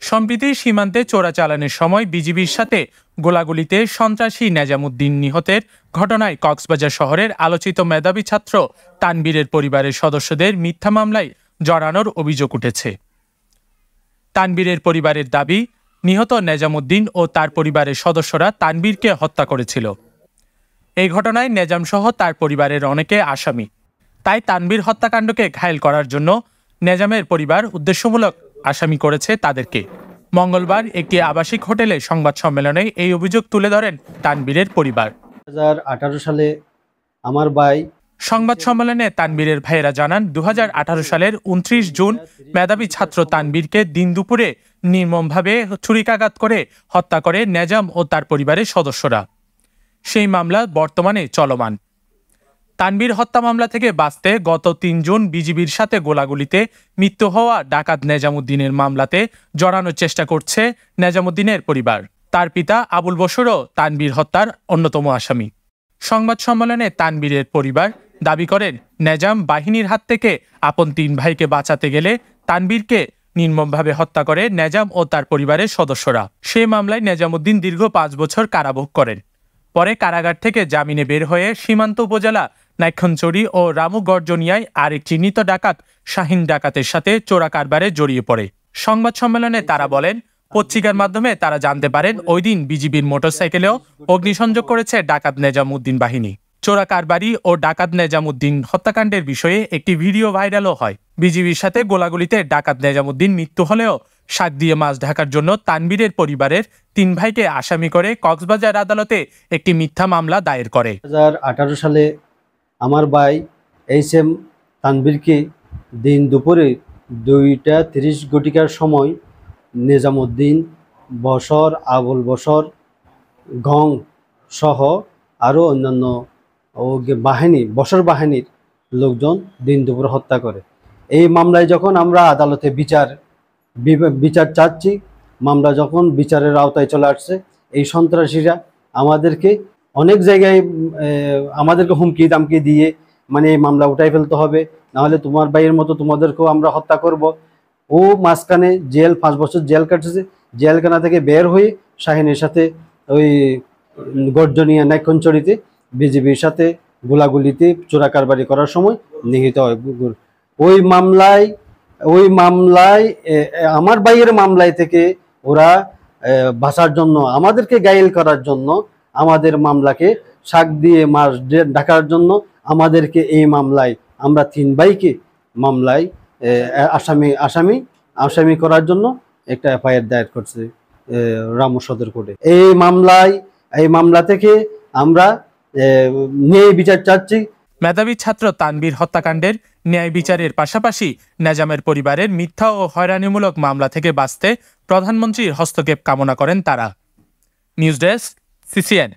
সম্প্রতি সীমান্তে চোরাচালানের সময় বিজিবির সাথে গোলাগুলিতে সন্ত্রাসী নেজামুদ্দিন নিহতের ঘটনায় কক্সবাজার শহরের আলোচিত মেধাবী ছাত্র তানবীরের পরিবারের সদস্যদের মিথ্যা মামলায় জড়ানোর অভিযোগ উঠেছে। তানবীরের পরিবারের দাবি, নিহত নেজামুদ্দিন ও তার পরিবারের সদস্যরা তানবীরকে হত্যা করেছিল। এই ঘটনায় নেজাম সহ তার পরিবারের অনেকে আসামি। তাই তানবীর হত্যাকাণ্ডকে ঘায়েল করার জন্য নেজামের পরিবার উদ্দেশ্যমূলক আসামি করেছে তাদেরকে। মঙ্গলবার একটি আবাসিক হোটেলে সংবাদ সম্মেলনে এই অভিযোগ তুলে ধরেন তানবীরের পরিবার। 2018 সালে আমার ভাই সংবাদ সম্মেলনে তানবীরের ভাইয়েরা জানান, 2018 সালের 29 জুন মেধাবী ছাত্র তানবীরকে দিন দুপুরে নির্মমভাবে ছুরিকাঘাত করে হত্যা করে নেজাম ও তার পরিবারের সদস্যরা। সেই মামলা বর্তমানে চলমান। তানবীর হত্যা মামলা থেকে বাঁচতে গত 3 জুন বিজিবির সাথে গোলাগুলিতে মৃত্যু হওয়া ডাকাত নেজামুদ্দিনের মামলাতে জড়ানোর চেষ্টা করছে নেজামুদ্দিনের পরিবার। তার পিতা আবুল বশরও তানবীর হত্যার অন্যতম আসামি। সংবাদ সম্মেলনে তানবীরের পরিবার দাবি করেন, নেজাম বাহিনীর হাত থেকে আপন 3 ভাইকে বাঁচাতে গেলে তানবীরকে নির্মমভাবে হত্যা করে নেজাম ও তার পরিবারের সদস্যরা। সেই মামলায় নেজামুদ্দিন দীর্ঘ 5 বছর কারাভোগ করেন। পরে কারাগার থেকে জামিনে বের হয়ে সীমান্ত উপজেলা নাইক্ষণচড়ি ও রামুগর্জনিয়ায় আরেক চিহ্নিত ডাকাত শাহিন ডাকাতের সাথে চোরা কারবারে জড়িয়ে পড়ে। সংবাদ সম্মেলনে তারা বলেন, পত্রিকার মাধ্যমে তারা জানতে পারেন ওই দিন বিজিবির মোটরসাইকেলেও অগ্নিসংযোগ করেছে ডাকাত নেজামুদ্দিন বাহিনী। চোরা কারবারি ও ডাকাত নেজামুদ্দিন হত্যাকাণ্ডের বিষয়ে একটি ভিডিও ভাইরালও হয়। বিজিবির সাথে গোলাগুলিতে ডাকাত নেজামুদ্দিন মৃত্যু হলেও শাক দিয়ে মাছ ঢাকার জন্য তানবীরের পরিবারের 3 ভাইকে আসামি করে কক্সবাজার আদালতে একটি মিথ্যা মামলা দায়ের করে। 2018 সালে আমার ভাই এইচএম তানবীরকে দিন দুপুরে 2:30 ঘটিকার সময় নেজামুদ্দিন, বশর, আবুল বশর, গং সহ আরও অন্যান্য বশর বাহিনীর লোকজন দিন দুপুর হত্যা করে। এই মামলায় যখন আমরা আদালতে বিচার চাচ্ছি, মামলা যখন বিচারের আওতায় চলে আসছে, এই সন্ত্রাসীরা আমাদেরকে অনেক জায়গায় আমাদেরকে হুমকি দামকি দিয়ে এই মামলা উঠাই ফেলতে হবে, নাহলে তোমার ভাইয়ের মতো তোমাদেরকেও আমরা হত্যা করব। ও মাঝখানে 5 বছর জেল কাটেছে। জেলখানা থেকে বের হয়ে শাহিনের সাথে ওই গর্জনিয়া নাইক্ষণচড়িতে বিজিবির সাথে গোলাগুলিতে চোরা কারবারি করার সময় নিহত হয়। ওই মামলায় আমার ভাইয়ের মামলায় থেকে ওরা বাঁচার জন্য, আমাদেরকে ঘায়েল করার জন্য, আমাদের মামলাকে শাক দিয়ে মাছ ঢাকার জন্য আমাদেরকে এই মামলায়, আমরা 3 ভাইকে মামলায় আসামি করার জন্য একটা এফআইআর দায়ের করছে রামু সদর কোর্টে। এই মামলা থেকে আমরা ন্যায় বিচার চাচ্ছি। মেধাবী ছাত্র তানবীর হত্যাকাণ্ডের ন্যায় বিচারের পাশাপাশি নেজামের পরিবারের মিথ্যা ও হয়রানিমূলক মামলা থেকে বাঁচতে প্রধানমন্ত্রীর হস্তক্ষেপ কামনা করেন তারা। News desk, CCN.